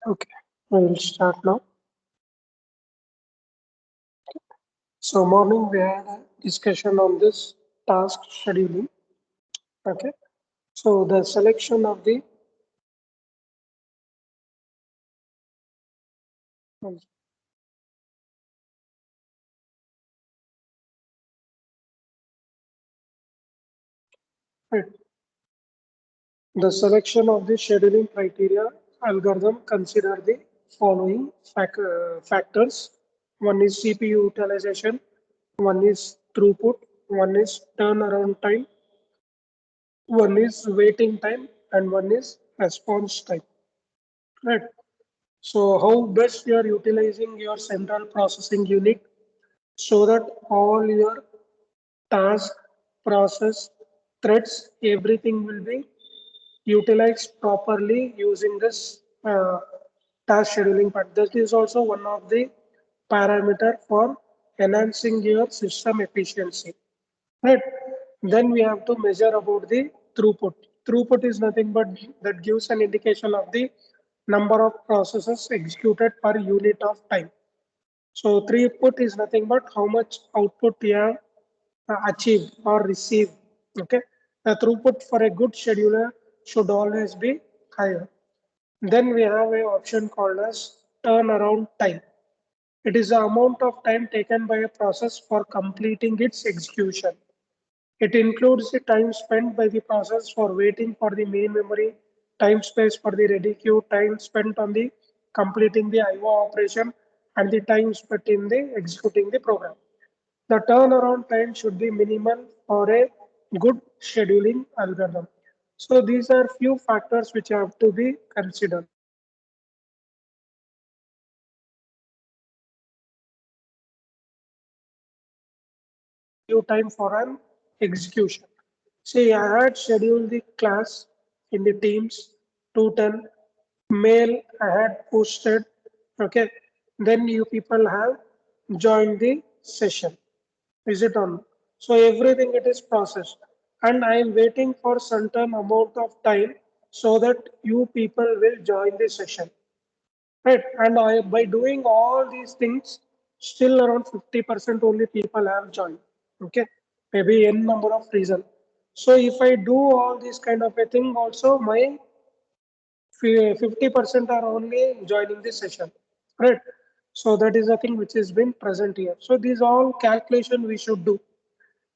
Okay, I will start now. So morning we had a discussion on this task scheduling. Okay, so the selection of the right, the selection of the scheduling criteria algorithm consider the following factors. One is CPU utilization, one is throughput, one is turnaround time, one is waiting time, and one is response time. Right. So how best you are utilizing your central processing unit so that all your task, process, threads, everything will be utilized properly using this task scheduling part. That is also one of the parameter for enhancing your system efficiency. Right. Then we have to measure about the throughput. Throughput is nothing but that gives an indication of the number of processes executed per unit of time. So throughput is nothing but how much output you have achieved or received. Okay. The throughput for a good scheduler should always be higher. Then we have a option called as turnaround time. It is the amount of time taken by a process for completing its execution. It includes the time spent by the process for waiting for the main memory, time space for the ready queue, time spent on the completing the IO operation, and the time spent in the executing the program. The turnaround time should be minimal for a good scheduling algorithm. So these are few factors which have to be considered. Due time for an execution. See, I had scheduled the class in the Teams 210 mail I had posted. Okay, then you people have joined the session. Is it on? So everything it is processed, and I am waiting for certain amount of time so that you people will join the session. Right. And I, by doing all these things, still around 50% only people have joined. Okay. Maybe n number of reason. So if I do all this kind of a thing also, my 50% are only joining the session. Right. So that is the thing which has been present here. So these all calculation we should do.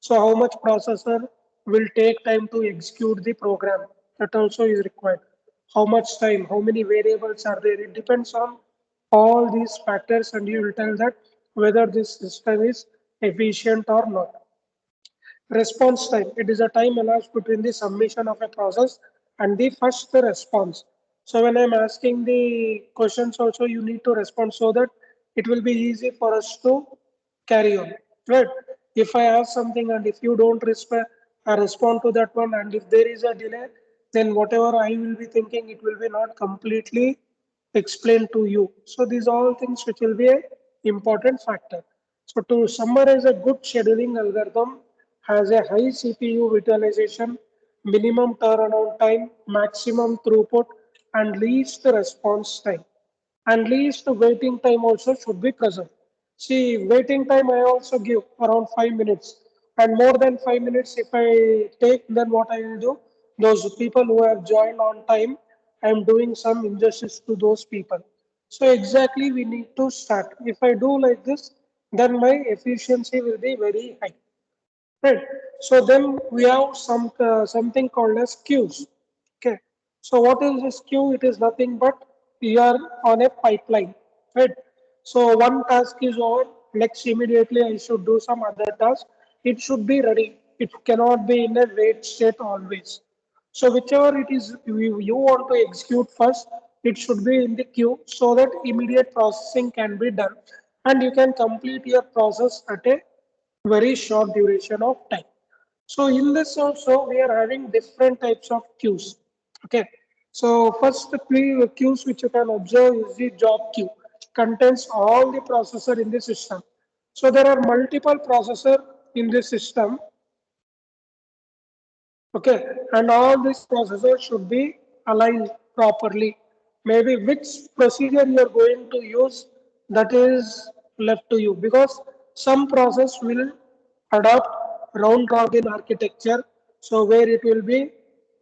So how much processor will take time to execute the program? That also is required. How much time, how many variables are there? It depends on all these factors and you will tell that whether this system is efficient or not. Response time. It is a time elapsed between the submission of a process and the first response. So when I'm asking the questions also, you need to respond so that it will be easy for us to carry on. Right? If I ask something and if you don't respond to that one, and if there is a delay, then whatever I will be thinking, it will be not completely explained to you. So these are all things which will be a important factor. So to summarize, a good scheduling algorithm has a high CPU utilization, minimum turnaround time, maximum throughput, and least response time. And least waiting time also should be present. See, waiting time I also give around 5 minutes. And more than 5 minutes, if I take, then what I will do? Those people who have joined on time, I am doing some injustice to those people. So exactly we need to start. If I do like this, then my efficiency will be very high. Right. So then we have something called as queues. Okay. So what is this queue? It is nothing but we are on a pipeline. Right. So one task is over. Next immediately I should do some other task. It should be ready. It cannot be in a wait state always. So whichever it is you want to execute first, it should be in the queue so that immediate processing can be done and you can complete your process at a very short duration of time. So in this also we are having different types of queues. Okay. So first the queues which you can observe is the job queue. Contains all the processor in the system. So there are multiple processor in the system. Okay. And all these processors should be aligned properly. maybe which procedure you are going to use, that is left to you, because some process will adopt round robin architecture, so where it will be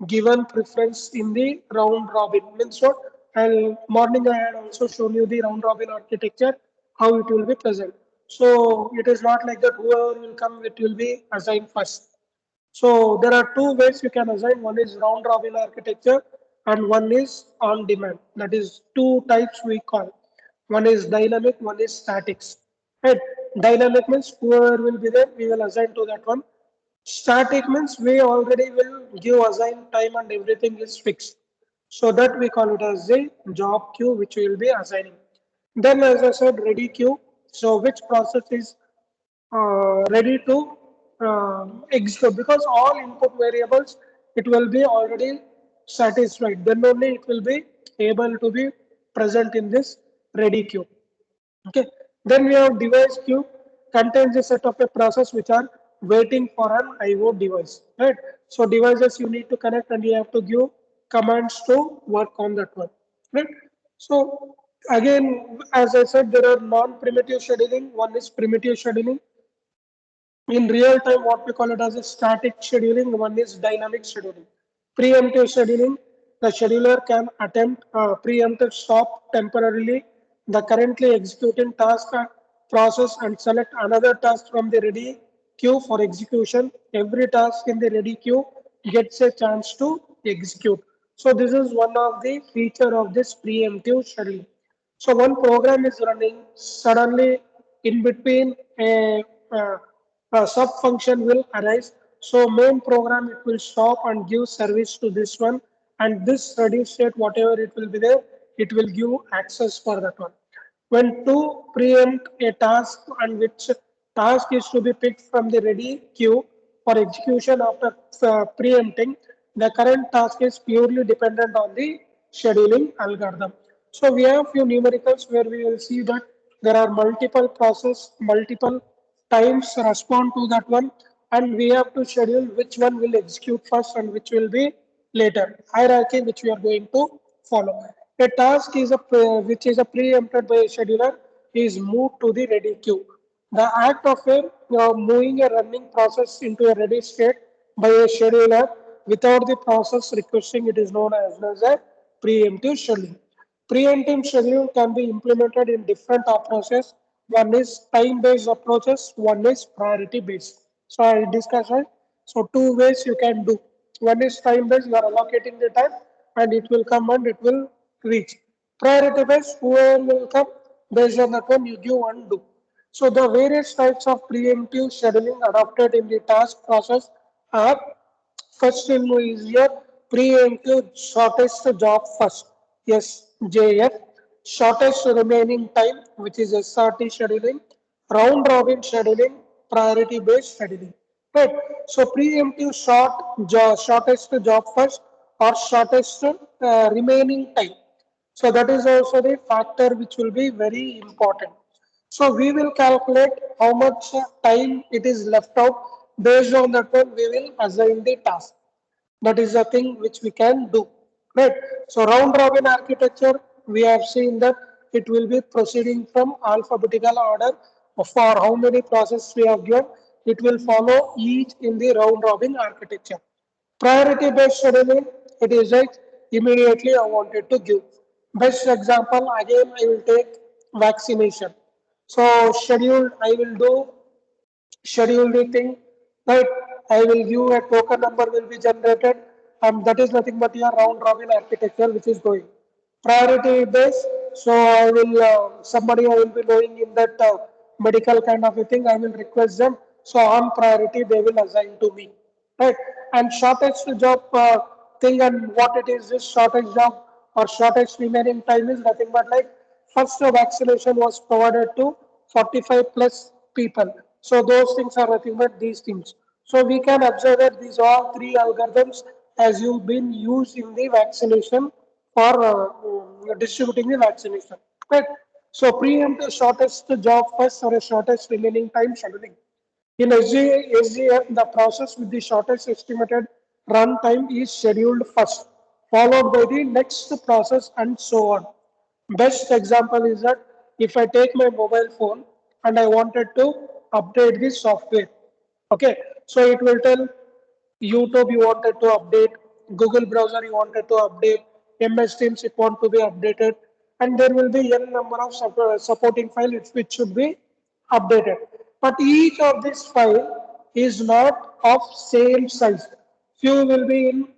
given preference in the round robin. Means what? And morning I had also shown you the round robin architecture, how it will be present. So it is not like that whoever will come, it will be assigned first. So there are two ways you can assign. One is round robin architecture and one is on demand. That is two types we call. One is dynamic, one is statics. Right? Dynamic means whoever will be there, we will assign to that one. Static means we already will give assign time and everything is fixed. So that we call it as the job queue which we will be assigning. Then as I said, ready queue. So which process is ready to execute, because all input variables it will be already satisfied, then only it will be able to be present in this ready queue. Okay, then we have device queue, contains a set of a process which are waiting for an IO device, right? So devices you need to connect and you have to give commands to work on that one, right? So again, as I said, there are non-primitive scheduling, one is primitive scheduling. In real time, what we call it as a static scheduling, one is dynamic scheduling. Preemptive scheduling, the scheduler can attempt preemptive stop temporarily the currently executing task process and select another task from the ready queue for execution. Every task in the ready queue gets a chance to execute. So this is one of the feature of this preemptive scheduling. So one program is running, suddenly in between uh, a sub function will arise. So main program it will stop and give service to this one, and this ready state whatever it will be there, it will give access for that one. When to preempt a task and which task is to be picked from the ready queue for execution after preempting, the current task is purely dependent on the scheduling algorithm. So we have few numericals where we will see that there are multiple process, multiple times respond to that one, and we have to schedule which one will execute first and which will be later. Hierarchy which we are going to follow. A task is which is a preempted by a scheduler is moved to the ready queue. The act of moving a running process into a ready state by a scheduler without the process requesting it is known as a preemptive scheduling. Preemptive scheduling can be implemented in different approaches. One is time-based approaches, one is priority-based. So I discussed, right? So two ways you can do. One is time-based, you are allocating the time and it will come and it will reach. Priority-based, whoever will come, based on that one you give and do. So the various types of preemptive scheduling adopted in the task process are: first in is your preemptive shortest job first. Yes, JF. Shortest remaining time, which is SRT scheduling, round robin scheduling, priority based scheduling. Right. So preemptive shortest job first or shortest remaining time. So that is also the factor which will be very important. So we will calculate how much time it is left out. Based on that one, we will assign the task. That is the thing which we can do. Right. So round robin architecture, we have seen that it will be proceeding from alphabetical order for how many processes we have given. It will follow each in the round robin architecture. Priority based scheduling, it is like immediately I wanted to give. Best example, again I will take vaccination. So scheduled, I will do schedule the thing, right? I will give a token number will be generated, and that is nothing but your round robin architecture which is going. Priority base, so I will, somebody I will be knowing in that medical kind of a thing, I will request them. So on priority, they will assign to me, right? And shortest job thing and what it is, this shortest job or shortest remaining time is nothing but like first vaccination was provided to 45 plus people. So those things are nothing but these things. So we can observe that these all three algorithms has you been used in the vaccination for distributing the vaccination. Right. So preempt shortest job first or a shortest remaining time scheduling. In SGF, the process with the shortest estimated run time is scheduled first. followed by the next process and so on. Best example is that if I take my mobile phone and I wanted to update the software, okay, so it will tell YouTube you wanted to update, Google browser you wanted to update, MS Teams it want to be updated, and there will be n number of supporting files which should be updated. But each of this file is not of same size. Few will be in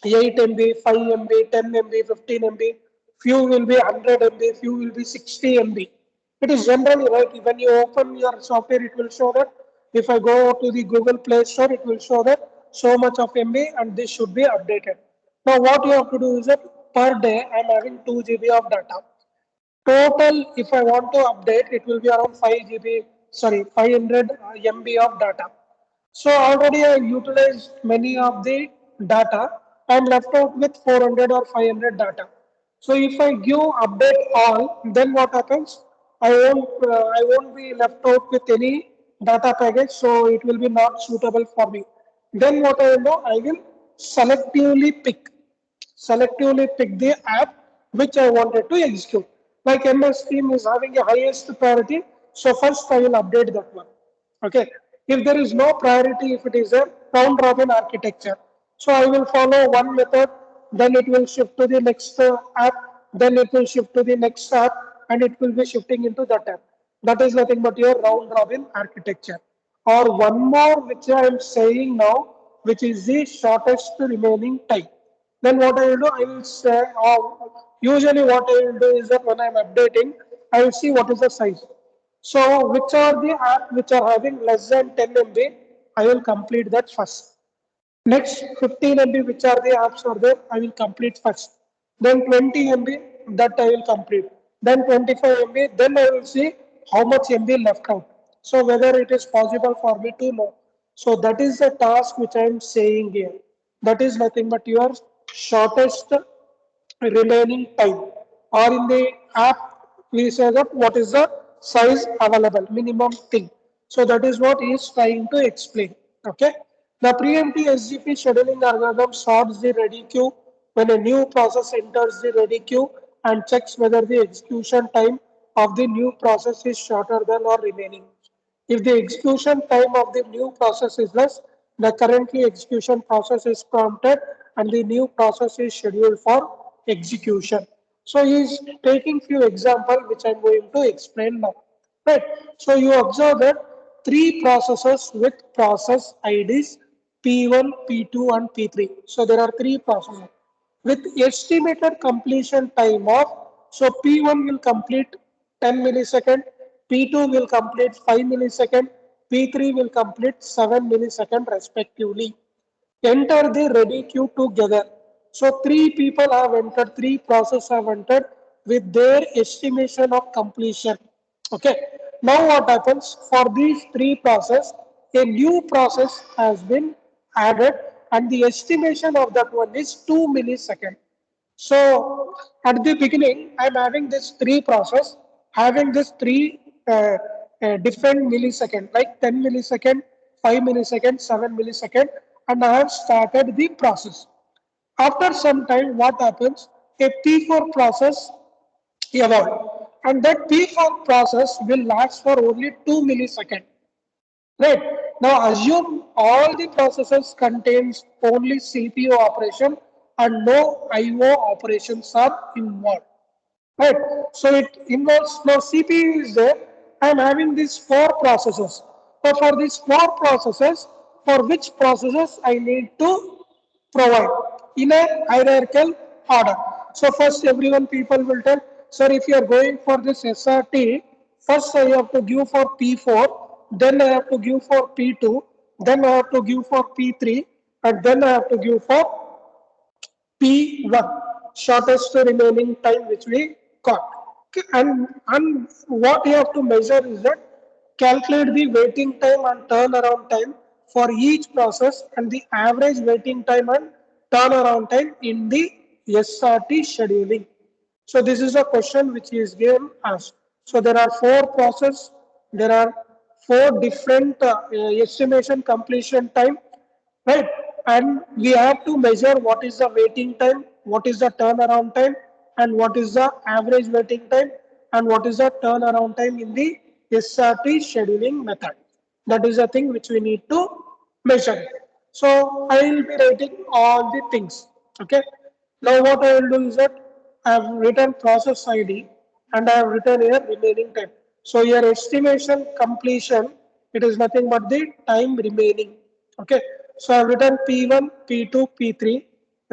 8 MB, 5 MB, 10 MB, 15 MB, few will be 100 MB, few will be 60 MB. It is generally right. When you open your software, it will show that if I go to the Google Play Store, it will show that so much of MB and this should be updated. Now, what you have to do is that per day, I am having 2 GB of data. Total, if I want to update, it will be around 5 GB, sorry, 500 MB of data. So already I utilized many of the data. I'm left out with 400 or 500 data. So if I give update all, then what happens? I won't be left out with any data package. So it will be not suitable for me. Then what I will do? I will selectively pick the app which I wanted to execute. Like MS Team is having a highest priority, so first I will update that one. Okay. If there is no priority, if it is a round robin architecture, so I will follow one method, then it will shift to the next app, then it will shift to the next app, and it will be shifting into that app. That is nothing but your round robin architecture. Or one more, which I am saying now, which is the shortest remaining time. Then what I will do, I will say, usually what I will do is that when I'm updating, I will see what is the size. So which are the app which are having less than 10 MB, I will complete that first. Next 15 MB, which are the apps are there, I will complete first. Then 20 MB, that I will complete. Then 25 MB, then I will see how much MB left out. So whether it is possible for me to know. So that is the task which I am saying here. That is nothing but your shortest remaining time, or in the app we say that what is the size available minimum thing. So that is what he is trying to explain. Okay, the preemptive SGP scheduling algorithm sorts the ready queue when a new process enters the ready queue and checks whether the execution time of the new process is shorter than or remaining. If the execution time of the new process is less, the currently execution process is prompted and the new process is scheduled for execution. So he is taking few examples which I am going to explain now. Right. So you observe that three processes with process IDs P1, P2 and P3. So there are three processes with estimated completion time of, so P1 will complete 10 millisecond, P2 will complete 5 millisecond, P3 will complete 7 millisecond respectively. Enter the ready queue together. So three people have entered, three processes have entered with their estimation of completion. Okay. Now what happens for these three processes? A new process has been added and the estimation of that one is 2 millisecond. So at the beginning, I'm having this three process, having this three different millisecond, like 10 millisecond, 5 millisecond, 7 millisecond, and I have started the process. After some time, what happens? A P4 process evolved, and that P4 process will last for only 2 milliseconds. Right. Now assume all the processes contains only CPU operation and no IO operations are involved. Right. So it involves now CPU is there. I am having these four processes. So for these four processes, for which processes I need to provide in a hierarchical order. So first everyone people will tell, sir, if you are going for this SRT, first I have to give for P4, then I have to give for P2, then I have to give for P3, and then I have to give for P1, shortest remaining time which we got. Okay, and what you have to measure is that calculate the waiting time and turnaround time for each process and the average waiting time and turnaround time in the SRT scheduling. So this is a question which is given us. So there are four process, there are four different estimation completion time, right? And we have to measure what is the waiting time, what is the turnaround time, and what is the average waiting time, and what is the turnaround time in the SRT scheduling method. That is the thing which we need to measure. So I will be writing all the things. Okay. Now what I will do is that I have written process ID and I have written here remaining time. So your estimation completion, it is nothing but the time remaining. Okay. So I have written P1, P2, P3,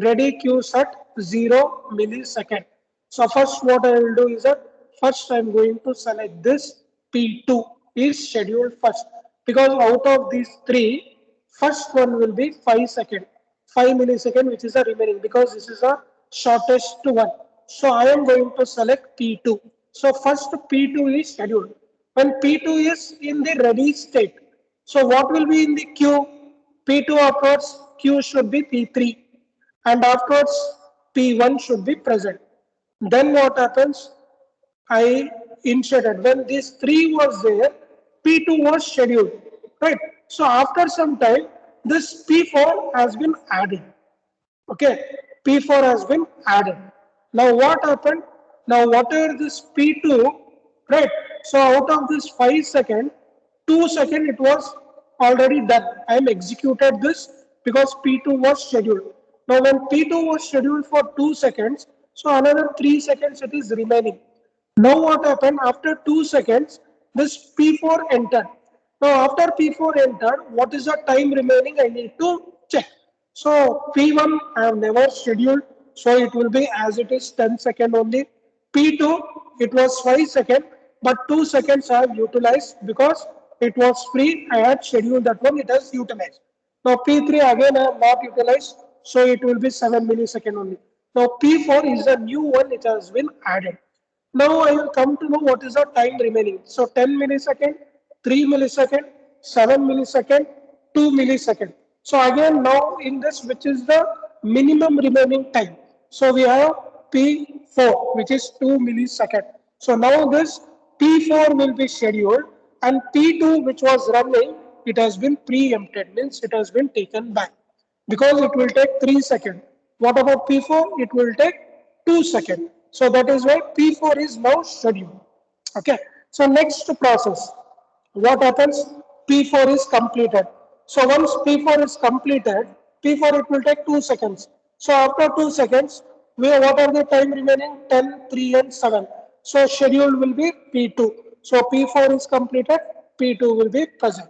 ready queues at 0 millisecond. So first what I will do is that first I am going to select this P2 is scheduled first, because out of these three, first one will be 5 second, 5 millisecond, which is the remaining, because this is a shortest one. So I am going to select P2. So first P2 is scheduled. When P2 is in the ready state, so what will be in the queue? P2 afterwards, queue should be P3, and afterwards P1 should be present. Then what happens? I inserted when this 3 was there, P2 was scheduled, right? So after some time, this P4 has been added. Okay, P4 has been added. Now what happened? Now whatever this P2, right? So out of this 5 second, 2 second it was already done. I am executed this because P2 was scheduled. Now when P2 was scheduled for 2 seconds, so another 3 seconds it is remaining. Now what happened? After 2 seconds, this P4 entered. Now after P4 entered, what is the time remaining? I need to check. So P1 I have never scheduled, so it will be as it is 10 second only. P2 it was 5 second, but 2 seconds I have utilized because it was free. I had scheduled that one, it has utilized. Now P3 again I have not utilized, so it will be 7 millisecond only. Now P4 is a new one which has been added. Now I will come to know what is the time remaining. So 10 millisecond, 3 millisecond, 7 millisecond, 2 millisecond. So again now in this, which is the minimum remaining time. So we have P4 which is 2 millisecond. So now this P4 will be scheduled, and P2 which was running, it has been preempted, means it has been taken back because it will take 3 seconds. What about P4? It will take 2 seconds. So that is why P4 is now scheduled. Okay. So next process, what happens? P4 is completed. So once P4 is completed, P4 it will take 2 seconds. So after 2 seconds, what are the time remaining? 10, 3 and 7. So schedule will be P2. So P4 is completed, P2 will be present.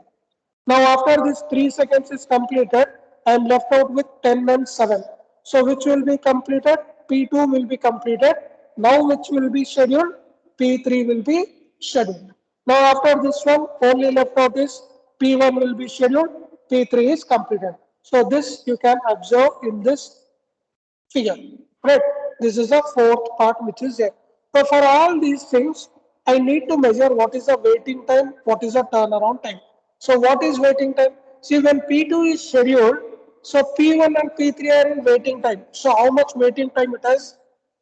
Now after this 3 seconds is completed, I am left out with 10 and 7. So which will be completed? P2 will be completed. Now which will be scheduled? P3 will be scheduled. Now after this one, only left out is P1 will be scheduled, P3 is completed. So this you can observe in this figure, right? This is the fourth part which is there. So for all these things, I need to measure what is the waiting time, what is the turnaround time. So what is waiting time? See, when P2 is scheduled, so P1 and P3 are in waiting time. So how much waiting time it has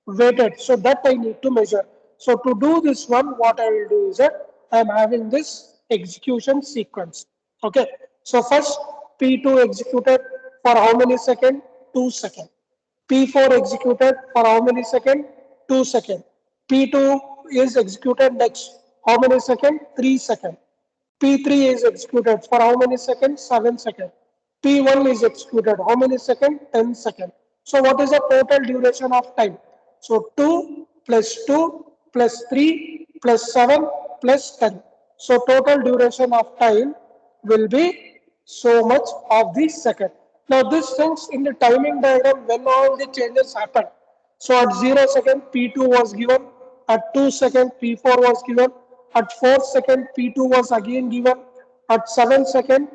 waited? So that I need to measure. So to do this one, what I will do is that I am having this execution sequence. Okay. So first P2 executed for how many seconds? 2 seconds. P4 executed for how many seconds? 2 seconds. P2 is executed next. How many seconds? 3 seconds. P3 is executed for how many seconds? 7 seconds. P1 is executed. How many seconds? 10 seconds. So what is the total duration of time? So 2 plus 2 plus 3 plus 7 plus 10. So total duration of time will be so much of the second. Now this things in the timing diagram when all the changes happen. So at 0 second P2 was given, at 2 second P4 was given, at 4 second P2 was again given, at 7 second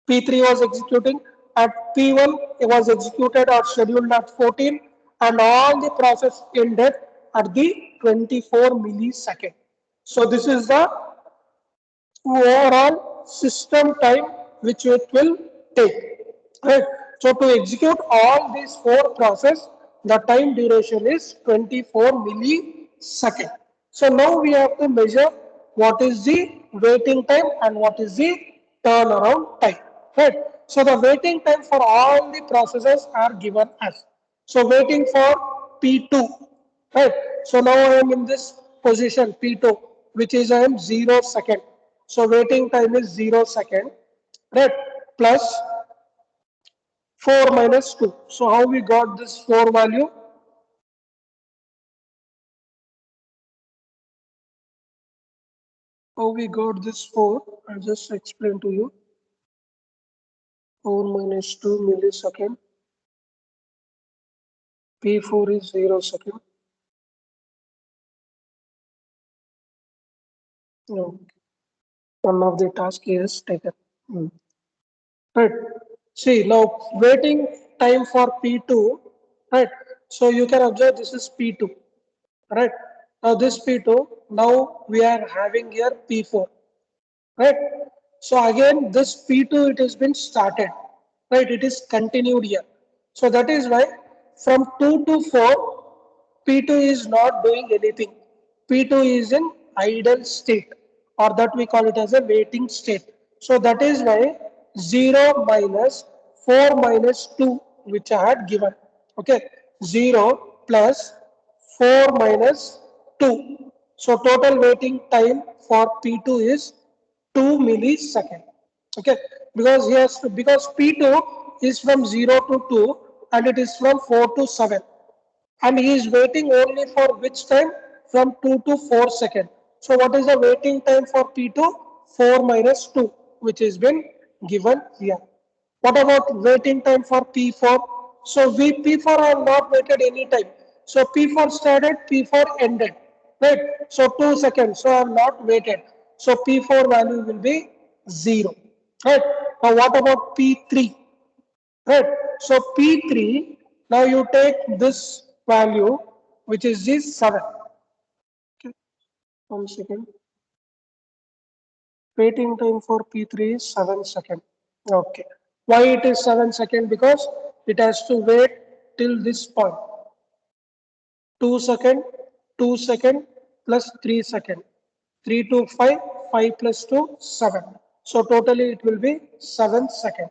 P3 was executing, at P1 it was executed or scheduled at 14, and all the process ended at the 24 millisecond. So this is the overall system time which it will take. Right. So to execute all these four process, the time duration is 24 millisecond. So now we have to measure what is the waiting time and what is the turnaround time. right? So the waiting time for all the processes are given as. So waiting for P2, right? So now I am in this position P2, which is I am 0 second. So waiting time is 0 second, right? Plus 4 minus 2. So how we got this 4 value? How we got this 4? I'll just explain to you. 4 minus 2 millisecond. P4 is 0 second. No, one of the task is taken. Hmm. Right. See, now waiting time for P2, right? So you can observe this is P2, right? Now this P2, now we are having here P4, right? So again, this P2, it has been started, right? It is continued here. So that is why from 2 to 4, P2 is not doing anything. P2 is in idle state, or that we call it as a waiting state. So that is why 0 minus 4 minus 2, which I had given. Okay, 0 plus 4 minus 2. So total waiting time for P2 is 2 millisecond. Okay, because yes, because P2 is from 0 to 2 and it is from 4 to 7, and he is waiting only for which time? From 2 to 4 second. So what is the waiting time for P2? 4 minus 2, which has been given here. What about waiting time for P4? So we P4 are not waited any time. So P4 started, P4 ended. Right? So 2 seconds. So I am not waited. So P4 value will be 0. Right? Now what about P3? Right. So P3, now you take this value, which is this 7. Okay. 1 second. Waiting time for P3 is 7 second. Okay. Why it is 7 second? Because it has to wait till this point. 2 second, 2 second plus 3 second. 3 to 5, 5 plus 2, 7. So totally it will be 7 second.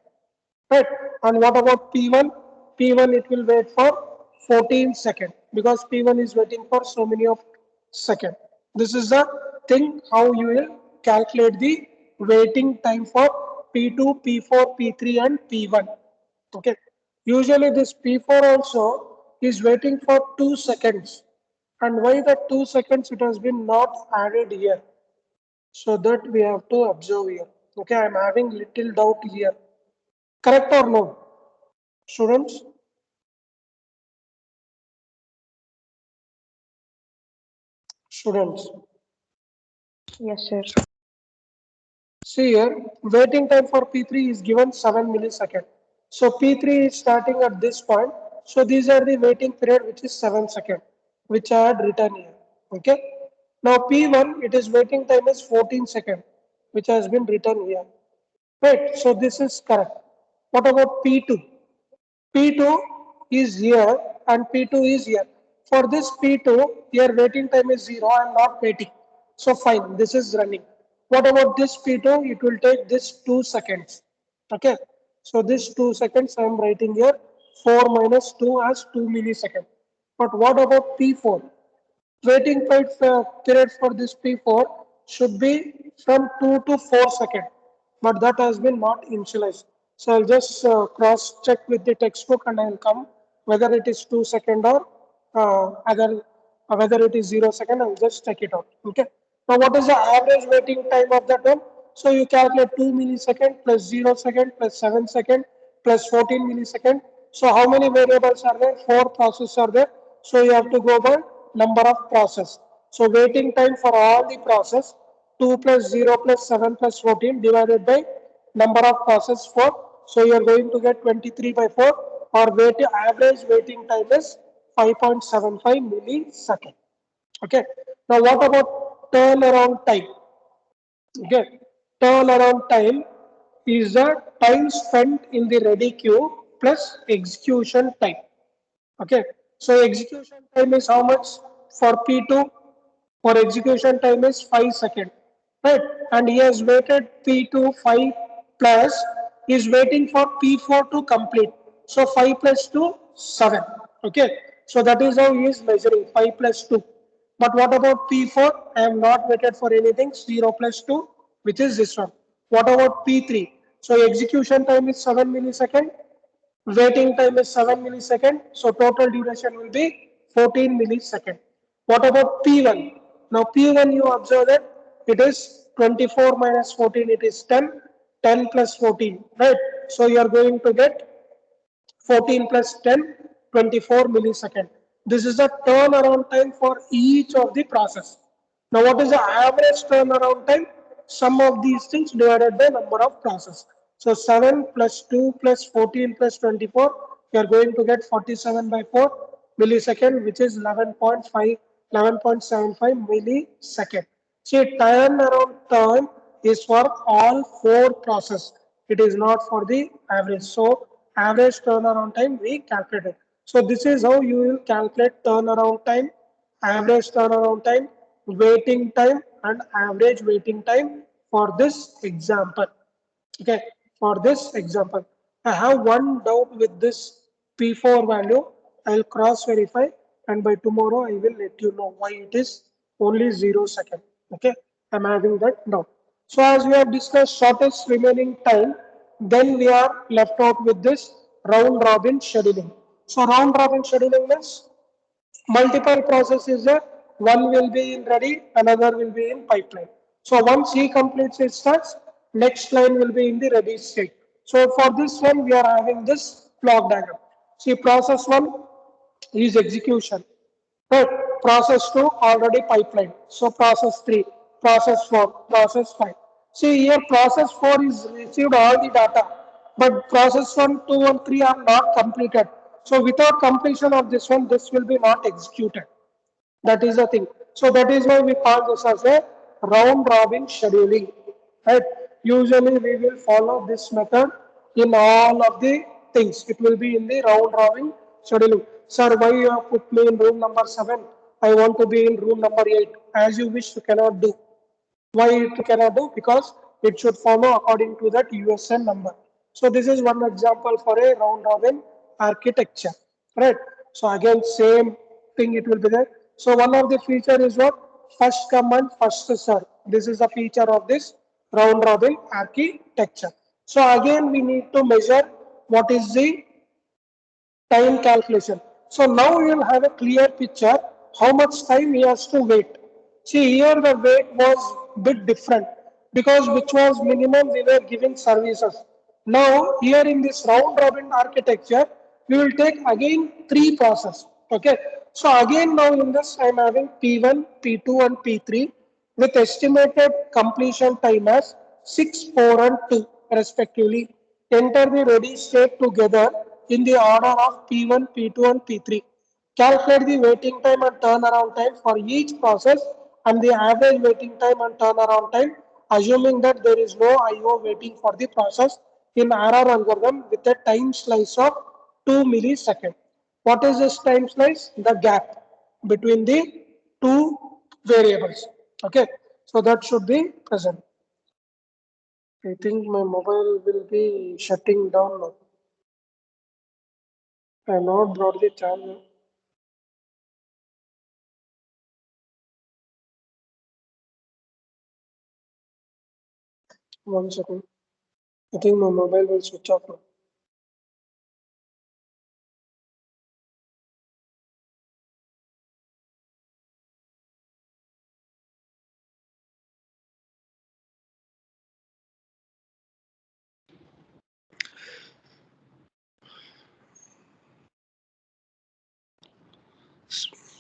Right. And what about P1? P1 it will wait for 14 second because P1 is waiting for so many of second. This is the thing how you will calculate the waiting time for P2, P4, P3 and P1. Okay. Usually this P4 also is waiting for 2 seconds. And why the 2 seconds it has been not added here? So that we have to observe here. Okay, I am having little doubt here. Correct or no? Students, students. Yes, sir. See here, waiting time for P3 is given 7 millisecond. So P3 is starting at this point. So these are the waiting period which is 7 second, which I had written here. Okay. Now P1, it is waiting time is 14 second, which has been written here. Right. So this is correct. What about P2? P2 is here and P2 is here. For this P2, your waiting time is 0. I am not waiting. So fine, this is running. What about this P2? It will take this 2 seconds. Okay. So this 2 seconds I am writing here 4 minus 2 as 2 millisecond. But what about P4? Waiting period for this P4 should be from 2 to 4 seconds, but that has been not initialized. So I'll just cross check with the textbook and I'll come whether it is 2 second or other whether it is 0 second. I'll just check it out. Okay. Now what is the average waiting time of that one? So you calculate 2 millisecond plus 0 second plus 7 second plus 14 millisecond. So how many variables are there? 4 processes are there. So you have to go by number of process. So waiting time for all the process 2 plus 0 plus 7 plus 14 divided by number of process 4. So you are going to get 23 by 4 or average waiting time is 5.75 millisecond. Okay. Now what about turnaround time? Okay. Turnaround time is the time spent in the ready queue plus execution time. Okay. So execution time is how much for P2? For execution time is 5 seconds. Right. And he has waited P2 5 plus is waiting for P4 to complete. So 5 plus 2, 7. Okay. So that is how he is measuring 5 plus 2. But what about P4? I am not waited for anything. 0 plus 2, which is this one. What about P3? So execution time is 7 millisecond. Waiting time is 7 millisecond. So total duration will be 14 millisecond. What about P1? Now P1 you observe that it is 24 minus 14, it is 10, 10 plus 14, right? So you are going to get 14 plus 10, 24 millisecond. This is the turnaround time for each of the process. Now, what is the average turnaround time? Sum of these things divided by number of process. So, 7 plus 2 plus 14 plus 24, you are going to get 47 by 4 millisecond, which is 11.5, 11.75 millisecond. See, turnaround time is for all four process. It is not for the average. So, average turnaround time we calculated. So, this is how you will calculate turnaround time, average turnaround time, waiting time, and average waiting time for this example. Okay, for this example, I have one doubt with this P4 value. I'll cross verify and by tomorrow I will let you know why it is only 0 second. Okay, I'm having that doubt. So as we have discussed shortest remaining time, then we are left out with this round robin scheduling. So round robin scheduling means multiple processes there. One will be in ready, another will be in pipeline. So once he completes his task, next line will be in the ready state. So for this one, we are having this block diagram. See, process one is execution. Right. Process 2 already pipeline. So process 3, process 4, process 5. See here process 4 is received all the data, but process 1, 2 and 3 are not completed. So without completion of this one, this will be not executed. That is the thing. So that is why we call this as a round robin scheduling. Right? Usually we will follow this method in all of the things. It will be in the round robin scheduling. Sir, why you have put me in room number 7? I want to be in room number 8. As you wish, you cannot do. Why it cannot do? Because it should follow according to that USN number. So this is one example for a round robin architecture, right? So again, same thing it will be there. So one of the feature is what? First come and first serve. This is a feature of this round robin architecture. So again, we need to measure what is the time calculation. So now you will have a clear picture how much time he has to wait. See here the wait was bit different because which was minimum we were giving services. Now here in this round robin architecture we will take again three process. Okay. So again now in this I am having P1, P2 and P3 with estimated completion time as 6, 4 and 2 respectively. Enter the ready state together in the order of P1, P2 and P3. Calculate the waiting time and turnaround time for each process and the average waiting time and turnaround time, assuming that there is no IO waiting for the process in RR algorithm with a time slice of 2 milliseconds. What is this time slice? The gap between the two variables. Okay, so that should be present. I think my mobile will be shutting down now. I have not brought the charger. One second. I think my mobile will switch off now.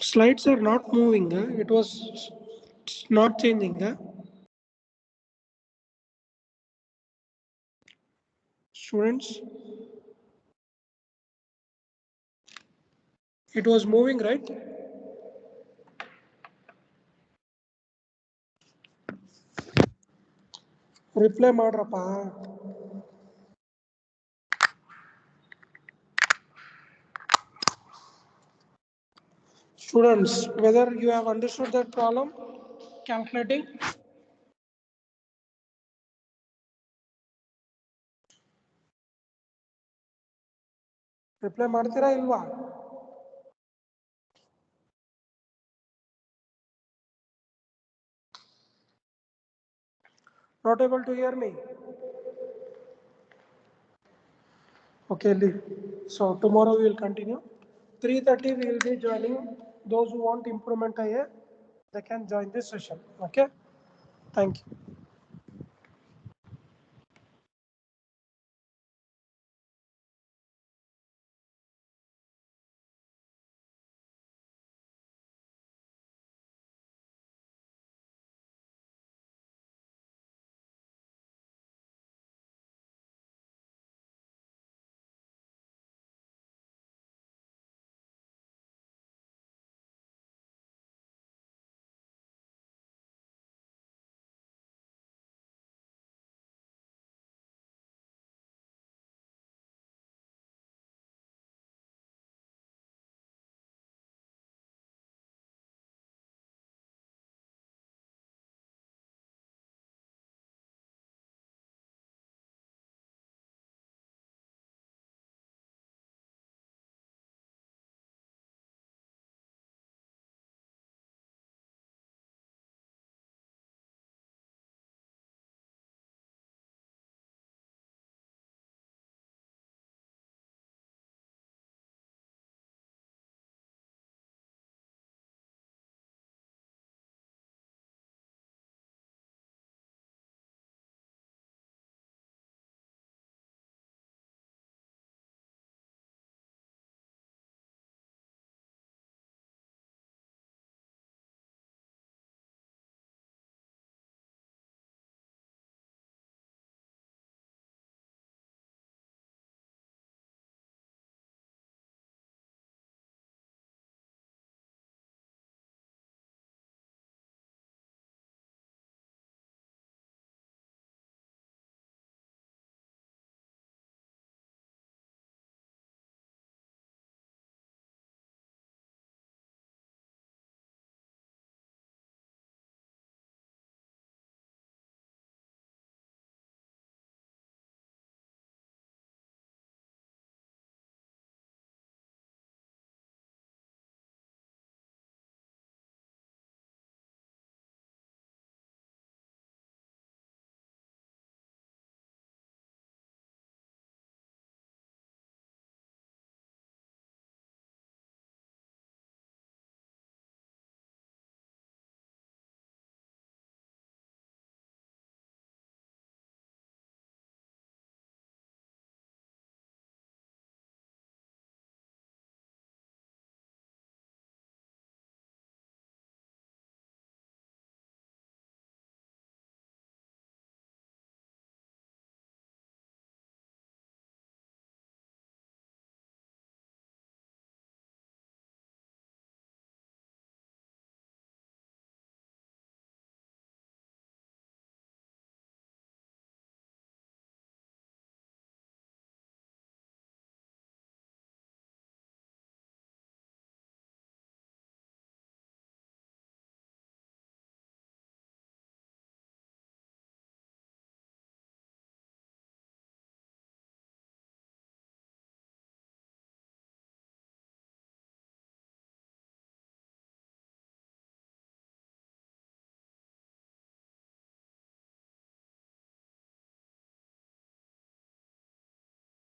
Slides are not moving. It was not changing. Students, it was moving, right? Reply ಮಾಡ್ರಪ್ಪ. Students, whether you have understood that problem, calculating. Reply ಮಾಡ್ತೀರಾ ಇಲ್ವಾ? Not able to hear me? Okay, leave. So tomorrow we will continue. 3:30 we will be joining. Those who want improvement IA, they can join this session. Okay. Thank you.